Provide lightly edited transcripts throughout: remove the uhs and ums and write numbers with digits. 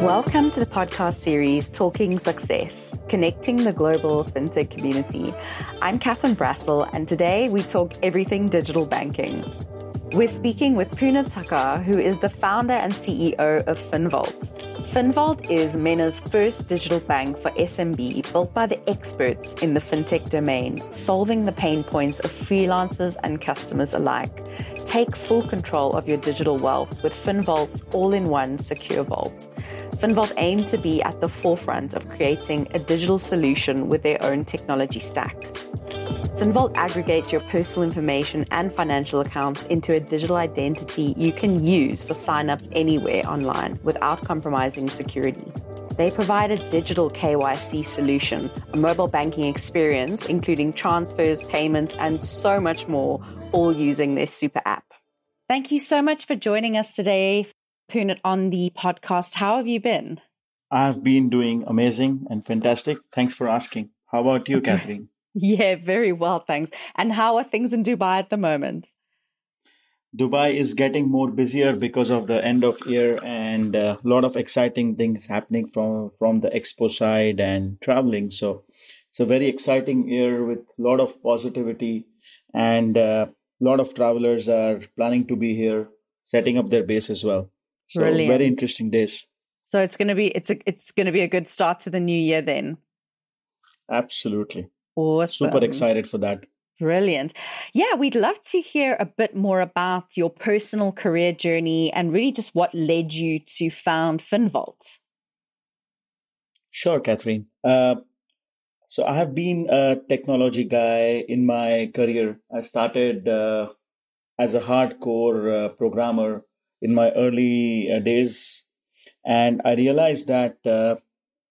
Welcome to the podcast series, Talking Success, Connecting the Global FinTech Community. I'm Catherine Brassell, and today we talk everything digital banking. We're speaking with Punit Thakker, who is the founder and CEO of FinVault. FinVault is MENA's first digital bank for SMB, built by the experts in the FinTech domain, solving the pain points of freelancers and customers alike. Take full control of your digital wealth with FinVault's all-in-one secure vault. FinVault aims to be at the forefront of creating a digital solution with their own technology stack. FinVault aggregates your personal information and financial accounts into a digital identity you can use for signups anywhere online without compromising security. They provide a digital KYC solution, a mobile banking experience, including transfers, payments, and so much more, all using their super app. Thank you so much for joining us today, Punit, on the podcast. How have you been? I've been doing amazing and fantastic. Thanks for asking. How about you, Catherine? Yeah, very well, thanks. And how are things in Dubai at the moment? Dubai is getting more busier because of the end of year and a lot of exciting things happening from the expo side and traveling. So it's a very exciting year with a lot of positivity, and a lot of travelers are planning to be here, setting up their base as well. So Brilliant. Very interesting days. So it's going to be a good start to the new year then. Absolutely. Awesome. Super excited for that. Brilliant. Yeah, we'd love to hear a bit more about your personal career journey and really just what led you to found FinVault. Sure, Catherine. So I have been a technology guy in my career. I started as a hardcore programmer in my early days, and I realized that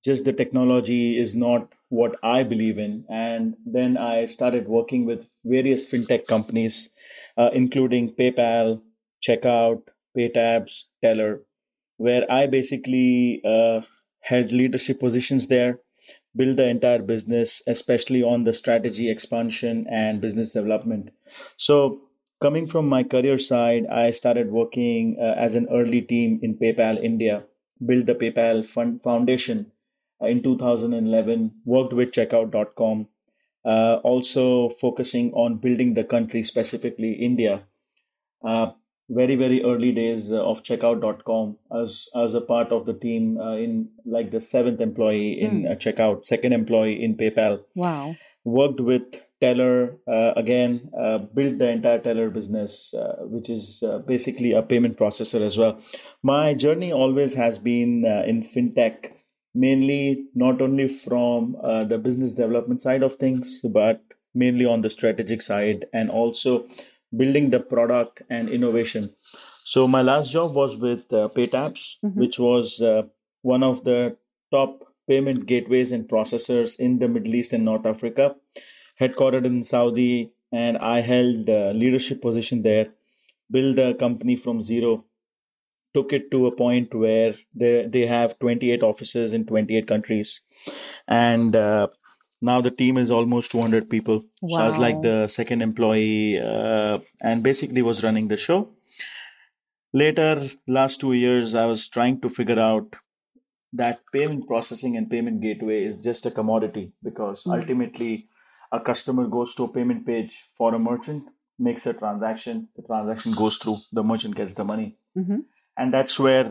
just the technology is not what I believe in. And then I started working with various fintech companies, including PayPal, Checkout, PayTabs, Teller, where I basically held leadership positions there, build the entire business, especially on the strategy expansion and business development. So coming from my career side, I started working as an early team in PayPal India, built the PayPal Foundation in 2011, worked with checkout.com, also focusing on building the country, specifically India. Very, very early days of checkout.com as a part of the team in like the seventh employee in checkout, second employee in PayPal. Wow. Worked with Teller again, built the entire Teller business, which is basically a payment processor as well. My journey always has been in fintech, mainly not only from the business development side of things, but mainly on the strategic side and also building the product and innovation. So my last job was with PayTabs, which was one of the top payment gateways and processors in the Middle East and North Africa, headquartered in Saudi, and I held a leadership position there, built the company from zero, took it to a point where they have 28 offices in 28 countries. And now the team is almost 200 people. Wow. So I was like the second employee and basically was running the show. Later, last 2 years, I was trying to figure out that payment processing and payment gateway is just a commodity, because ultimately a customer goes to a payment page for a merchant, makes a transaction, the transaction goes through, the merchant gets the money. And that's where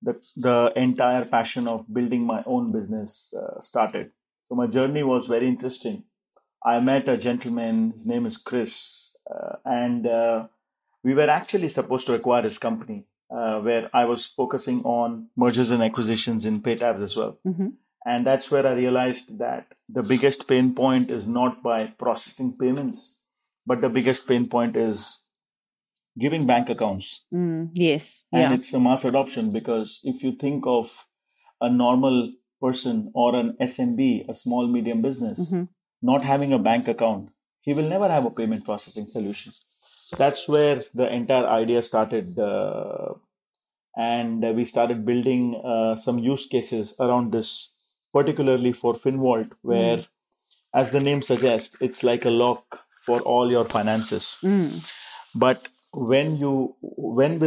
the entire passion of building my own business started. So my journey was very interesting. I met a gentleman, his name is Chris, and we were actually supposed to acquire his company, where I was focusing on mergers and acquisitions in PayTabs as well. And that's where I realized that the biggest pain point is not by processing payments, but the biggest pain point is giving bank accounts. Yes. And it's a mass adoption, because if you think of a normal person or an SMB, a small medium business, not having a bank account, he will never have a payment processing solution. That's where the entire idea started. And we started building some use cases around this, particularly for FinVault, where, as the name suggests, it's like a lock for all your finances. But when will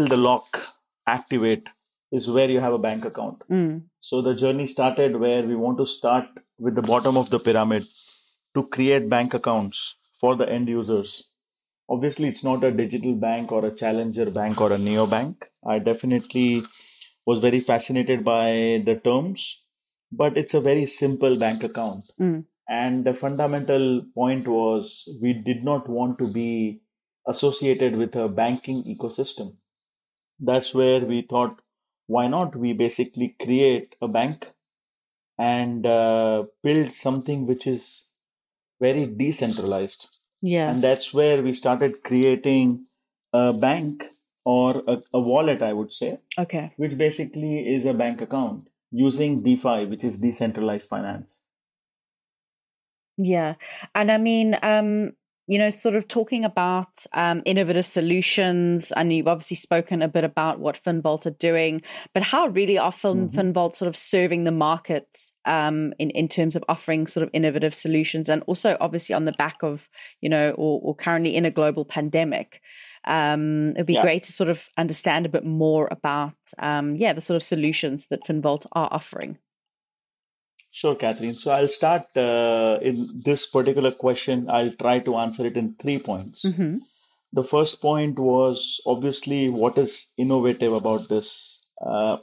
the lock activate is where you have a bank account. Mm. So the journey started where we want to start with the bottom of the pyramid to create bank accounts for the end users. Obviously, it's not a digital bank or a challenger bank or a neo bank. I definitely was very fascinated by the terms, but it's a very simple bank account. Mm. And the fundamental point was we did not want to be associated with a banking ecosystem. That's where we thought, why not we basically create a bank and build something which is very decentralized. Yeah. And that's where we started creating a bank or a wallet, I would say, Okay. which basically is a bank account using DeFi, which is decentralized finance. Yeah. And I mean, sort of talking about innovative solutions, and you've obviously spoken a bit about what FinVault are doing, but how really are FinVault sort of serving the markets in terms of offering sort of innovative solutions, and also obviously on the back of, or currently in a global pandemic. It'd be great to sort of understand a bit more about, the sort of solutions that FinVault are offering. Sure, Catherine. So I'll start in this particular question. I'll try to answer it in 3 points. Mm-hmm. The first point was obviously what is innovative about this.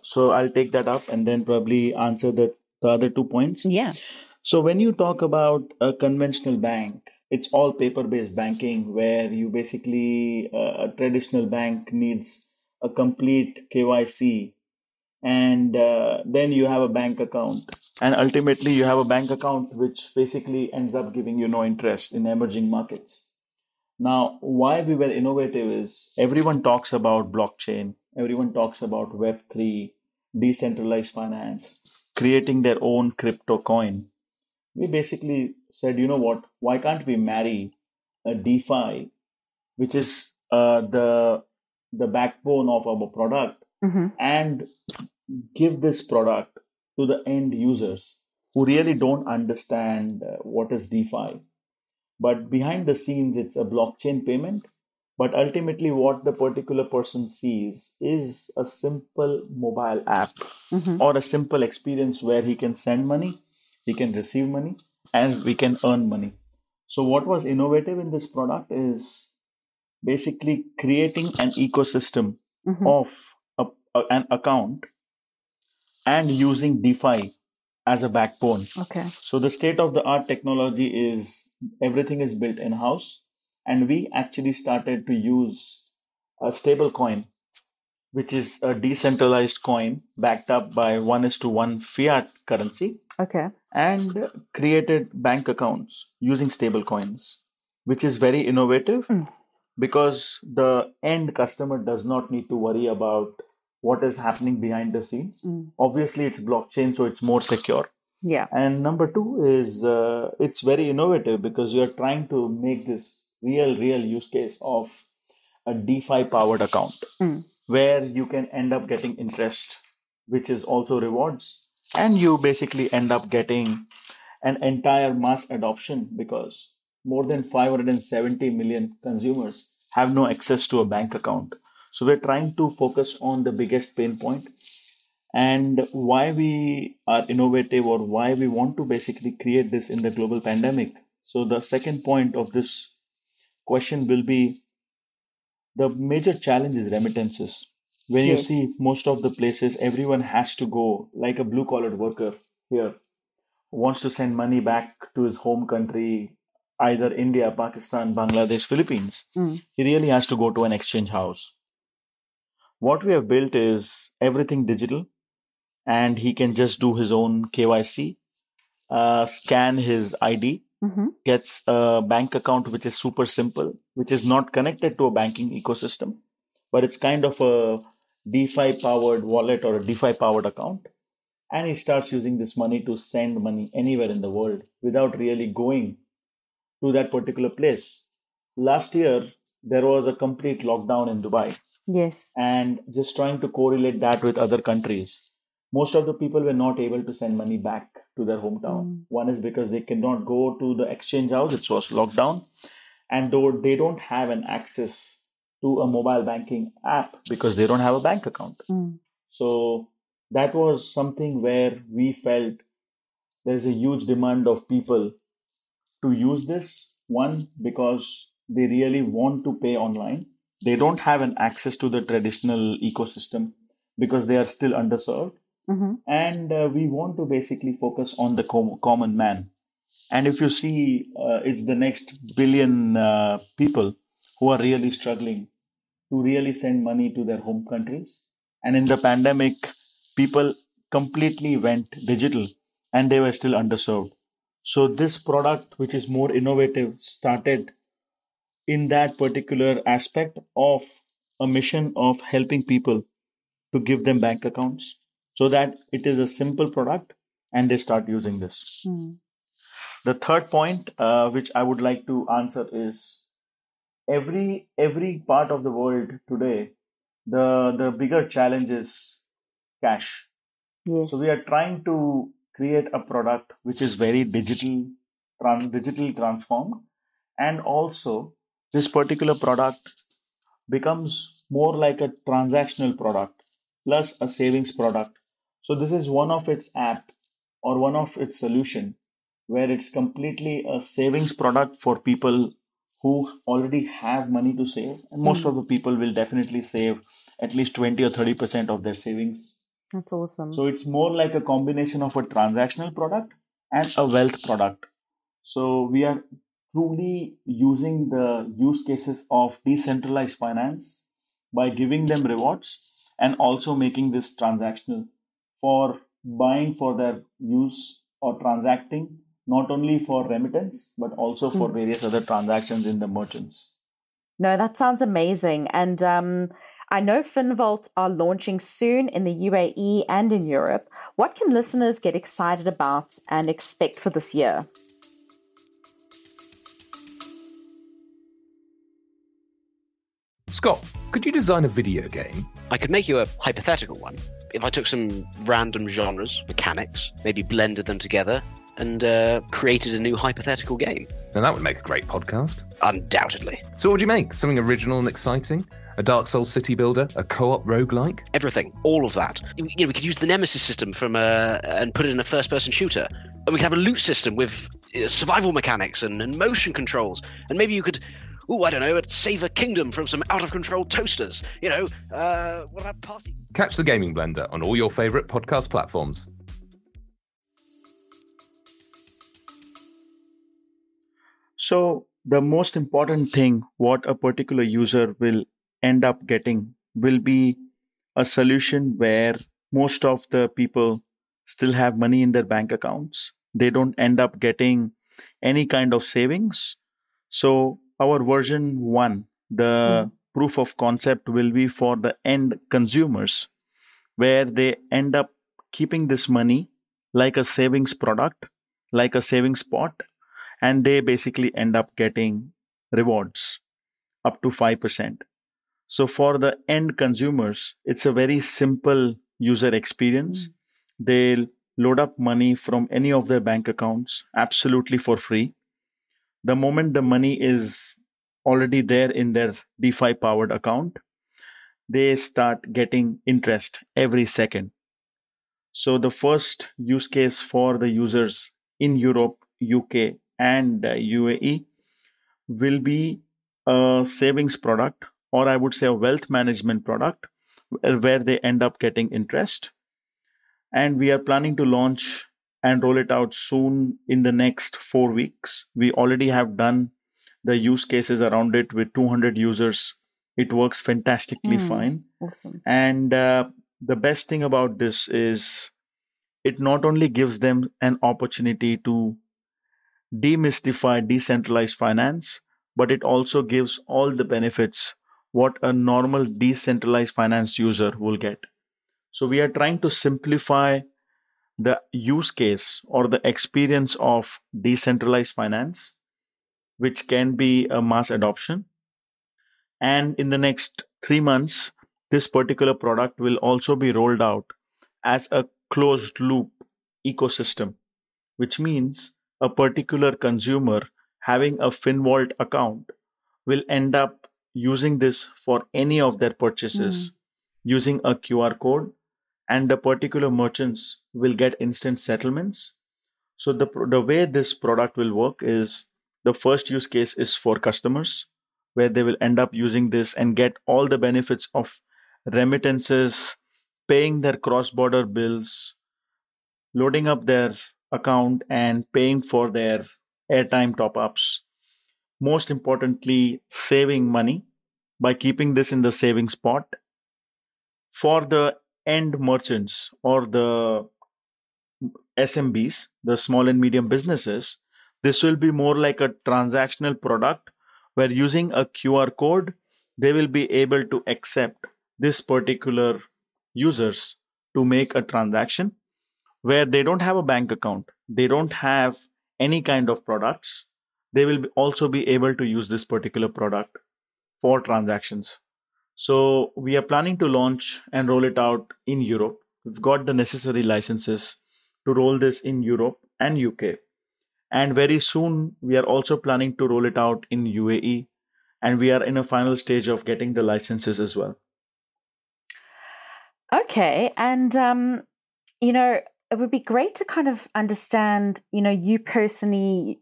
So I'll take that up and then probably answer the other 2 points. Yeah. So when you talk about a conventional bank, it's all paper-based banking where you basically, a traditional bank needs a complete KYC, and then you have a bank account, and ultimately you have a bank account which basically ends up giving you no interest in emerging markets. Now, why we were innovative is everyone talks about blockchain, everyone talks about Web3, decentralized finance, creating their own crypto coin. We basically said, you know what, why can't we marry a DeFi, which is the backbone of our product, and give this product to the end users who really don't understand what is DeFi. But behind the scenes, it's a blockchain payment. But ultimately, what the particular person sees is a simple mobile app or a simple experience where he can send money, he can receive money, and we can earn money. So, what was innovative in this product is basically creating an ecosystem of an account and using DeFi as a backbone. Okay. So the state of the art technology is everything is built in house, and we actually started to use a stable coin, which is a decentralized coin backed up by 1:1 fiat currency, Okay. and created bank accounts using stable coins, which is very innovative because the end customer does not need to worry about what is happening behind the scenes. Obviously, it's blockchain, so it's more secure. Yeah. And number two is it's very innovative because you're trying to make this real use case of a DeFi powered account where you can end up getting interest, which is also rewards. And you basically end up getting an entire mass adoption because more than 570 million consumers have no access to a bank account. So we're trying to focus on the biggest pain point and why we are innovative or why we want to basically create this in the global pandemic. So the second point of this question will be the major challenge is remittances. When you see most of the places, everyone has to go like a blue collar worker here wants to send money back to his home country, either India, Pakistan, Bangladesh, Philippines. He really has to go to an exchange house. What we have built is everything digital, and he can just do his own KYC, scan his ID, gets a bank account which is super simple, which is not connected to a banking ecosystem, but it's kind of a DeFi powered wallet or a DeFi powered account. And he starts using this money to send money anywhere in the world without really going to that particular place. Last year, there was a complete lockdown in Dubai. Yes. And just trying to correlate that with other countries, most of the people were not able to send money back to their hometown. One is because they cannot go to the exchange house, it was locked down, and though they don't have an access to a mobile banking app because they don't have a bank account. So that was something where we felt there's a huge demand of people to use this. One, because they really want to pay online. They don't have an access to the traditional ecosystem because they are still underserved. And we want to basically focus on the common man. And if you see, it's the next billion people who are really struggling to really send money to their home countries. And in the pandemic, people completely went digital and they were still underserved. So, this product, which is more innovative, started in that particular aspect of a mission of helping people to give them bank accounts so that it is a simple product and they start using this. The third point, which I would like to answer, is every part of the world today, the bigger challenge is cash. Yes. So we are trying to create a product which is very digitally transformed, and also this particular product becomes more like a transactional product plus a savings product. So this is one of its app or one of its solution where it's completely a savings product for people who already have money to save, and most of the people will definitely save at least 20 or 30% of their savings. That's awesome. So it's more like a combination of a transactional product and a wealth product. So we are truly using the use cases of decentralized finance by giving them rewards and also making this transactional for buying for their use or transacting, not only for remittance, but also for various other transactions in the merchants. No, that sounds amazing. And I know FinVault are launching soon in the UAE and in Europe. What can listeners get excited about and expect for this year? Scott, could you design a video game? I could make you a hypothetical one. If I took some random genres, mechanics, maybe blended them together, and created a new hypothetical game. Now that would make a great podcast. Undoubtedly. So what would you make? Something original and exciting? A Dark Souls city builder? A co-op roguelike? Everything. All of that. We could use the Nemesis system from and put it in a first-person shooter. And we could have a loot system with survival mechanics and motion controls. And maybe you could... I don't know, save a kingdom from some out-of-control toasters. What about party? Catch the Gaming Blender on all your favourite podcast platforms. So the most important thing what a particular user will end up getting will be a solution where most of the people still have money in their bank accounts. They don't end up getting any kind of savings. So our version 1, the proof of concept will be for the end consumers, where they end up keeping this money like a savings product, like a savings pot, and they basically end up getting rewards up to 5%. So for the end consumers, it's a very simple user experience. They'll load up money from any of their bank accounts absolutely for free. The moment the money is already there in their DeFi powered account, they start getting interest every second. So the first use case for the users in Europe, UK, and UAE will be a savings product, or I would say a wealth management product, where they end up getting interest. And we are planning to launch and roll it out soon in the next 4 weeks. We already have done the use cases around it with 200 users. It works fantastically fine. Awesome. And the best thing about this is it not only gives them an opportunity to demystify decentralized finance, but it also gives all the benefits what a normal decentralized finance user will get. So we are trying to simplify the use case or the experience of decentralized finance, which can be a mass adoption. And in the next 3 months, this particular product will also be rolled out as a closed loop ecosystem, which means a particular consumer having a FinVault account will end up using this for any of their purchases using a QR code and the particular merchants will get instant settlements. So the way this product will work is the first use case is for customers, where they will end up using this and get all the benefits of remittances, paying their cross-border bills, loading up their account and paying for their airtime top-ups. Most importantly, saving money by keeping this in the savings pot. For the end merchants or the SMBs, the small and medium businesses, this will be more like a transactional product where using a QR code, they will be able to accept this particular users to make a transaction where they don't have a bank account, they don't have any kind of products. They will also be able to use this particular product for transactions. So we are planning to launch and roll it out in Europe. We've got the necessary licenses to roll this in Europe and UK. And very soon, we are also planning to roll it out in UAE. And we are in a final stage of getting the licenses as well. Okay. And, it would be great to kind of understand, you personally,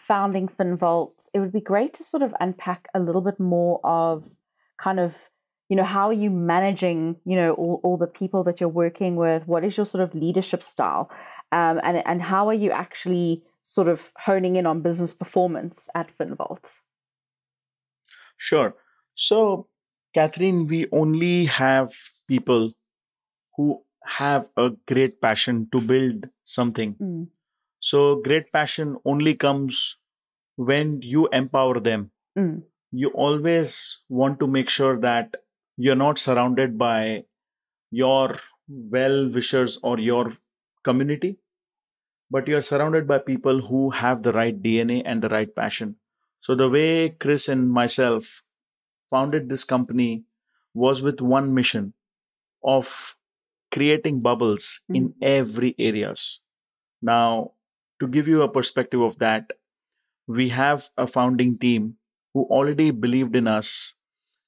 founding FinVault. It would be great to sort of unpack a little bit more of kind of, how are you managing, all the people that you're working with? What is your sort of leadership style? And how are you actually sort of honing in on business performance at FinVault? Sure. So, Catherine, we only have people who have a great passion to build something. So, great passion only comes when you empower them. You always want to make sure that you're not surrounded by your well-wishers or your community, but you're surrounded by people who have the right DNA and the right passion. So the way Chris and myself founded this company was with one mission of creating bubbles in every areas. Now, to give you a perspective of that, we have a founding team who already believed in us,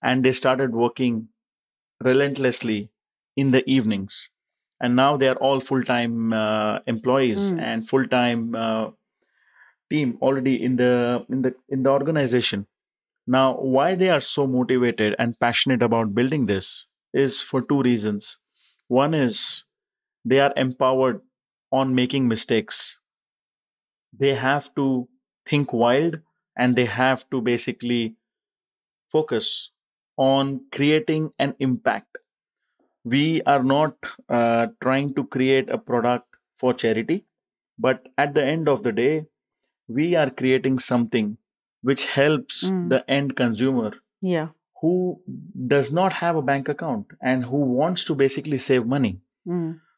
and they started working relentlessly in the evenings. And now they are all full-time employees and full-time team already in the organization. Now, why they are so motivated and passionate about building this is for two reasons. One is they are empowered on making mistakes. They have to think wild, and they have to basically focus on creating an impact. We are not trying to create a product for charity, but at the end of the day, we are creating something which helps the end consumer who does not have a bank account and who wants to basically save money.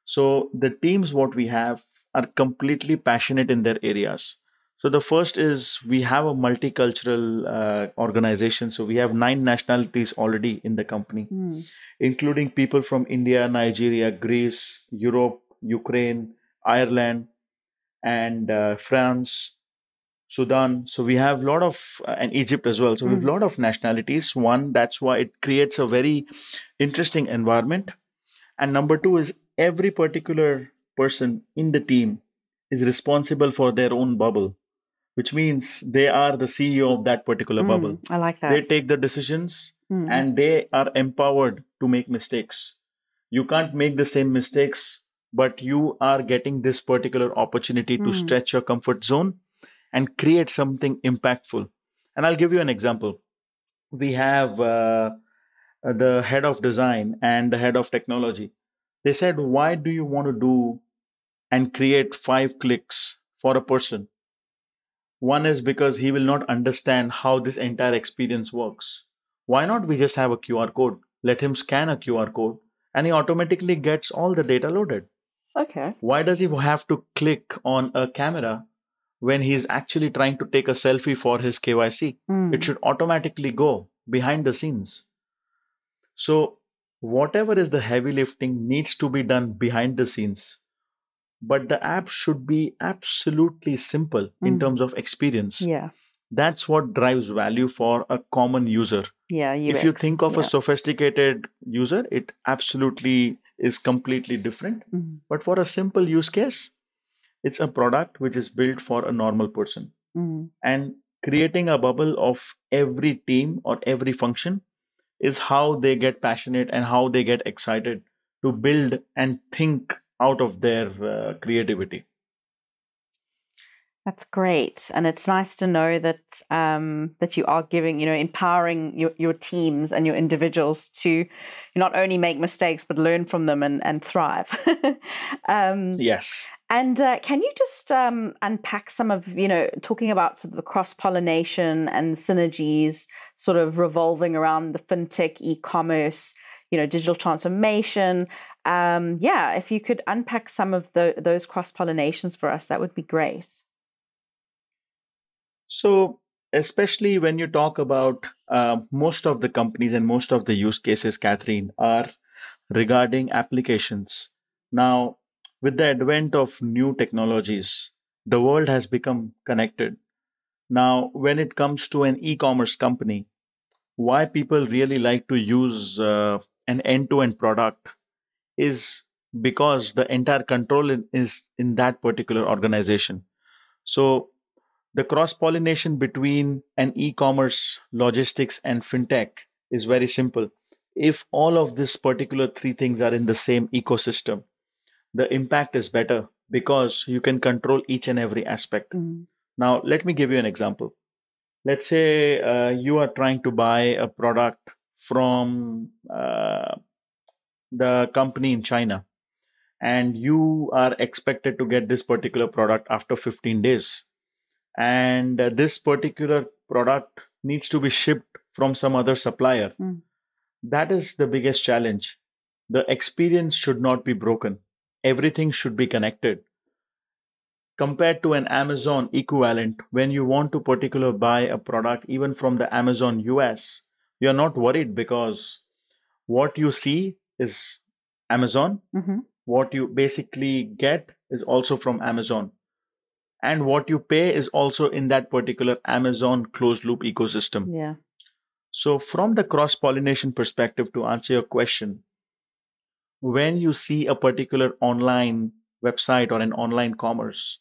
So the teams what we have are completely passionate in their areas. So the first is we have a multicultural organization. So we have 9 nationalities already in the company, including people from India, Nigeria, Greece, Europe, Ukraine, Ireland, and France, Sudan. So we have a lot of, and Egypt as well. So we have a lot of nationalities. One, that's why it creates a very interesting environment. And number two is every particular person in the team is responsible for their own bubble, which means they are the CEO of that particular bubble. I like that. They take the decisions and they are empowered to make mistakes. You can't make the same mistakes, but you are getting this particular opportunity to stretch your comfort zone and create something impactful. And I'll give you an example. We have the head of design and the head of technology. They said, why do you want to do and create 5 clicks for a person? One is because he will not understand how this entire experience works. Why not we just have a QR code? Let him scan a QR code and he automatically gets all the data loaded. Okay. Why does he have to click on a camera when he's actually trying to take a selfie for his KYC? It should automatically go behind the scenes. So whatever is the heavy lifting needs to be done behind the scenes. But the app should be absolutely simple in terms of experience. Yeah. That's what drives value for a common user. Yeah. UX. If you think of a sophisticated user, it absolutely is completely different. But for a simple use case, it's a product which is built for a normal person. And creating a bubble of every team or every function is how they get passionate and how they get excited to build and think out of their creativity. That's great, and it's nice to know that that you are giving, empowering your teams and your individuals to not only make mistakes but learn from them and thrive. Yes. And can you just unpack some of, talking about sort of the cross-pollination and synergies sort of revolving around the fintech, e-commerce, digital transformation? If you could unpack some of those cross-pollinations for us, that would be great. So, especially when you talk about most of the companies and most of the use cases, Catherine, are regarding applications. Now, with the advent of new technologies, the world has become connected. Now, when it comes to an e-commerce company, why people really like to use an end-to-end product is because the entire control is in that particular organization. So the cross pollination between an e-commerce, logistics, and fintech is very simple. If all of these particular three things are in the same ecosystem, the impact is better because you can control each and every aspect. Now, let me give you an example. Let's say you are trying to buy a product from the company in China, and you are expected to get this particular product after 15 days. And this particular product needs to be shipped from some other supplier. That is the biggest challenge. The experience should not be broken. Everything should be connected. Compared to an Amazon equivalent, when you want to particularly buy a product, even from the Amazon US, you're not worried because what you see is Amazon. What you basically get is also from Amazon. And what you pay is also in that particular Amazon closed loop ecosystem. Yeah. So from the cross pollination perspective, to answer your question, when you see a particular online website or an online commerce,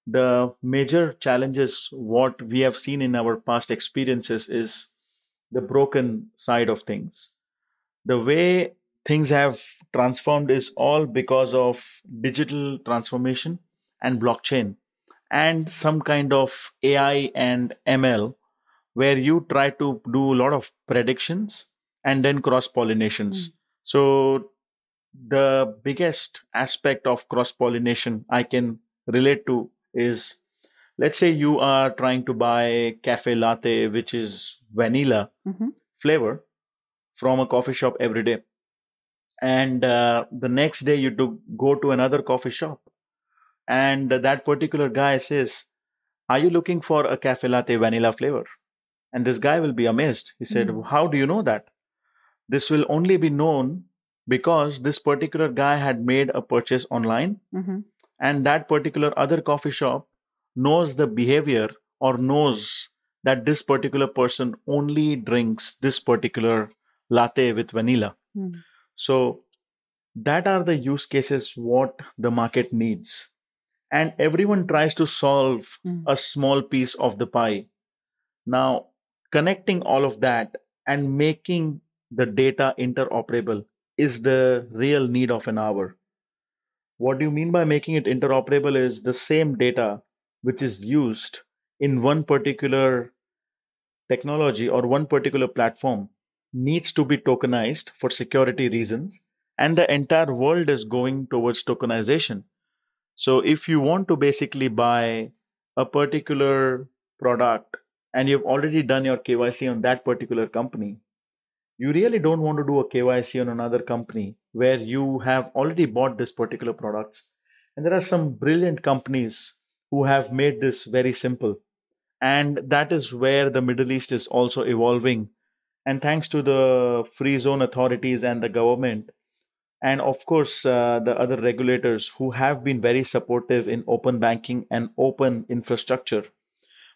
the major challenges, what we have seen in our past experiences, is the broken side of things. The way things have transformed is all because of digital transformation and blockchain and some kind of AI and ML, where you try to do a lot of predictions and then cross pollinations. So the biggest aspect of cross pollination I can relate to is, let's say you are trying to buy cafe latte, which is vanilla flavor, from a coffee shop every day. And the next day you go to another coffee shop, and that particular guy says, "Are you looking for a cafe latte vanilla flavor?" And this guy will be amazed. He said, "How do you know that?" This will only be known because this particular guy had made a purchase online, and that particular other coffee shop knows the behavior or knows that this particular person only drinks this particular latte with vanilla. So that are the use cases what the market needs. And everyone tries to solve a small piece of the pie. Now, connecting all of that and making the data interoperable is the real need of an hour. What do you mean by making it interoperable is the same data which is used in one particular technology or one particular platform needs to be tokenized for security reasons, and the entire world is going towards tokenization. So if you want to basically buy a particular product and you've already done your KYC on that particular company, you really don't want to do a KYC on another company where you have already bought this particular products. And there are some brilliant companies who have made this very simple. And that is where the Middle East is also evolving. And thanks to the free zone authorities and the government, and of course, the other regulators who have been very supportive in open banking and open infrastructure,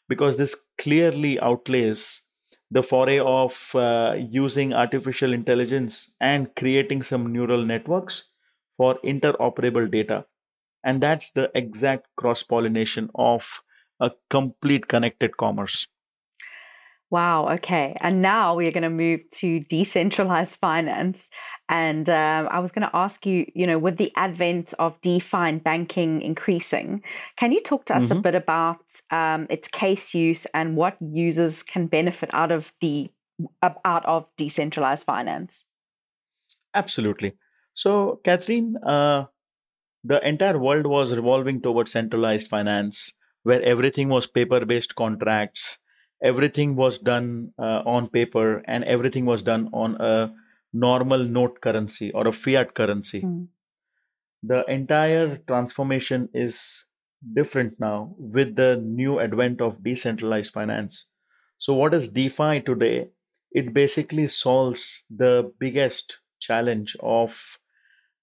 because this clearly outlays the foray of using artificial intelligence and creating some neural networks for interoperable data. And that's the exact cross pollination of a complete connected commerce. Wow. Okay. And now we're going to move to decentralized finance. And I was going to ask you, with the advent of DeFi and banking increasing, can you talk to us a bit about its case use and what users can benefit out of decentralized finance? Absolutely. So, Catherine, the entire world was revolving towards centralized finance, where everything was paper based contracts, everything was done on paper, and everything was done on a normal note currency or a fiat currency. The entire transformation is different now with the new advent of decentralized finance. So, what is DeFi today? It basically solves the biggest challenge of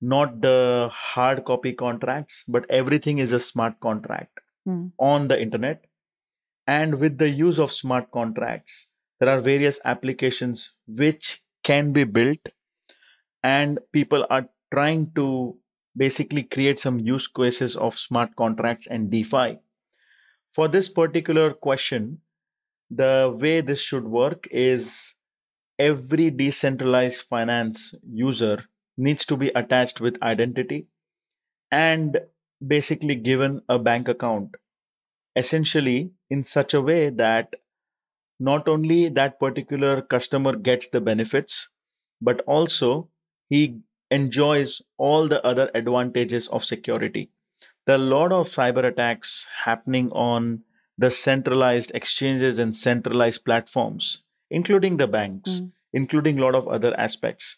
not the hard copy contracts, but everything is a smart contract on the internet. And with the use of smart contracts, there are various applications which can be built, and people are trying to basically create some use cases of smart contracts and DeFi. For this particular question, the way this should work is every decentralized finance user needs to be attached with identity and basically given a bank account, essentially in such a way that not only that particular customer gets the benefits, but also he enjoys all the other advantages of security. There are a lot of cyber attacks happening on the centralized exchanges and centralized platforms, including the banks, including a lot of other aspects.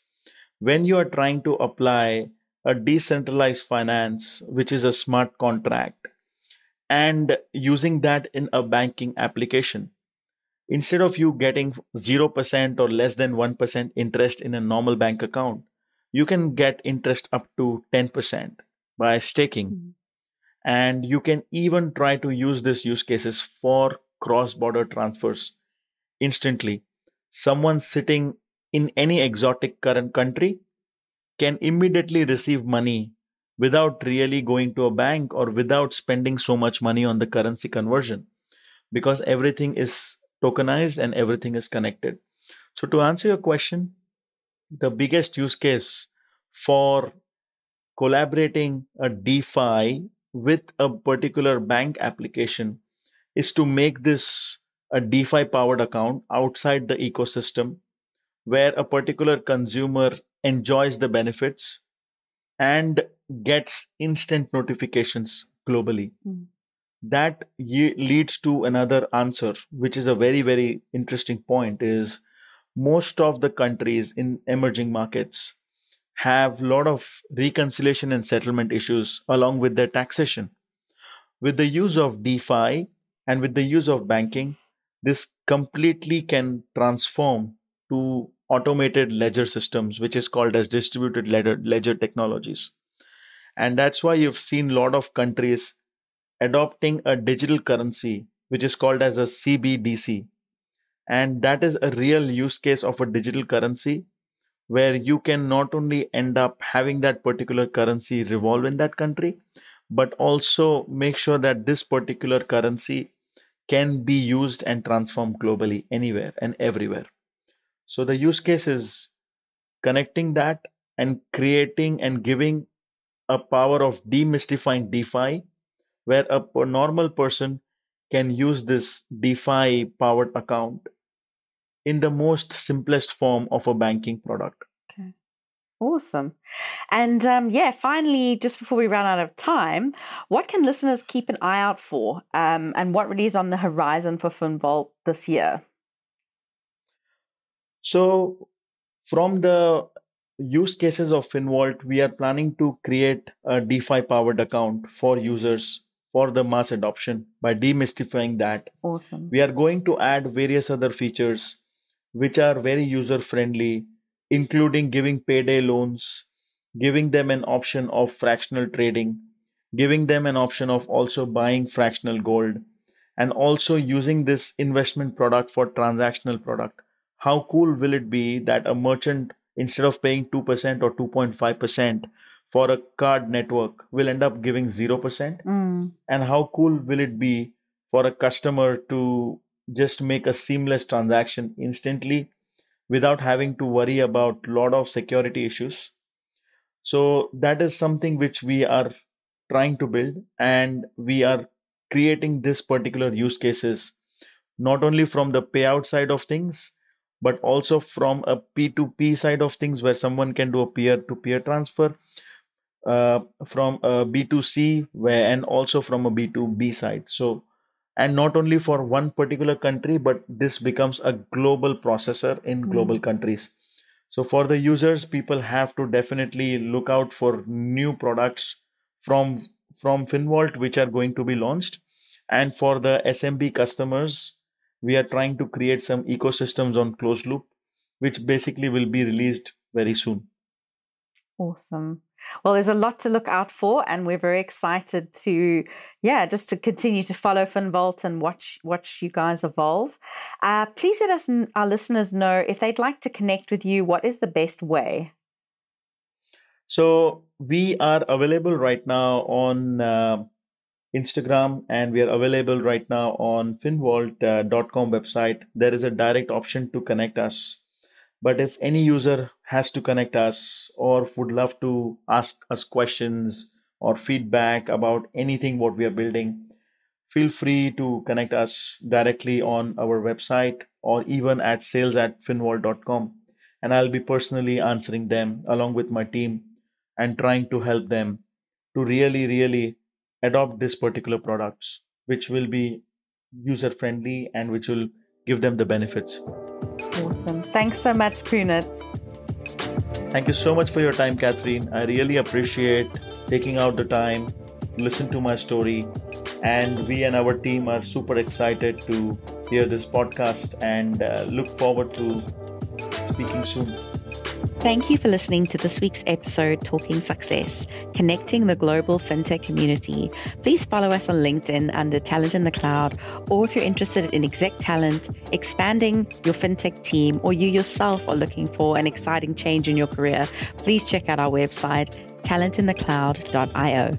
When you are trying to apply a decentralized finance, which is a smart contract, and using that in a banking application, instead of you getting 0% or less than 1% interest in a normal bank account, you can get interest up to 10% by staking. And you can even try to use this use cases for cross-border transfers instantly. Someone sitting in any exotic current country can immediately receive money without really going to a bank or without spending so much money on the currency conversion, because everything is tokenized and everything is connected. So, to answer your question, the biggest use case for collaborating a DeFi with a particular bank application is to make this a DeFi powered account outside the ecosystem where a particular consumer enjoys the benefits and gets instant notifications globally. That leads to another answer, which is a very, very interesting point, is most of the countries in emerging markets have a lot of reconciliation and settlement issues along with their taxation. With the use of DeFi and with the use of banking, this completely can transform to automated ledger systems, which is called as distributed ledger technologies. And that's why you've seen a lot of countries adopting a digital currency, which is called as a CBDC. And that is a real use case of a digital currency where you can not only end up having that particular currency revolve in that country, but also make sure that this particular currency can be used and transformed globally anywhere and everywhere. So the use case is connecting that and creating and giving a power of demystifying DeFi, where a normal person can use this DeFi powered account in the most simplest form of a banking product. Okay. Awesome. And finally, just before we run out of time, what can listeners keep an eye out for, and what really is on the horizon for FinVault this year? So, from the use cases of FinVault, we are planning to create a DeFi powered account for users for the mass adoption by demystifying that. Awesome. We are going to add various other features which are very user friendly, including giving payday loans, giving them an option of fractional trading, giving them an option of also buying fractional gold, and also using this investment product for transactional product. How cool will it be that a merchant, instead of paying 2% or 2.5% for a card network, will end up giving 0%? And how cool will it be for a customer to just make a seamless transaction instantly without having to worry about a lot of security issues? So that is something which we are trying to build, and we are creating this particular use cases not only from the payout side of things, but also from a P2P side of things where someone can do a peer-to-peer transfer, from a B2C where, and also from a B2B side. So, and not only for one particular country, but this becomes a global processor in global countries. So for the users, people have to definitely look out for new products from FinVault, which are going to be launched. And for the SMB customers, we are trying to create some ecosystems on closed loop, which basically will be released very soon. Awesome. Well, there's a lot to look out for, and we're very excited to, just to continue to follow FinVault and watch you guys evolve. Please let us, our listeners, know if they'd like to connect with you. What is the best way? So we are available right now on Instagram, and we are available right now on finvault.com website. There is a direct option to connect us. But if any user has to connect us or would love to ask us questions or feedback about anything what we are building, feel free to connect us directly on our website or even at sales@finvault.com. And I'll be personally answering them along with my team and trying to help them to really, really adopt this particular products, which will be user friendly and which will give them the benefits. Awesome. Thanks so much, Punit. Thank you so much for your time, Catherine. I really appreciate taking out the time to listen to my story. And we and our team are super excited to hear this podcast and look forward to speaking soon. Thank you for listening to this week's episode, Talking Success, Connecting the Global FinTech Community. Please follow us on LinkedIn under Talent in the Cloud, or if you're interested in exec talent, expanding your FinTech team, or you yourself are looking for an exciting change in your career, please check out our website, talentinthecloud.io.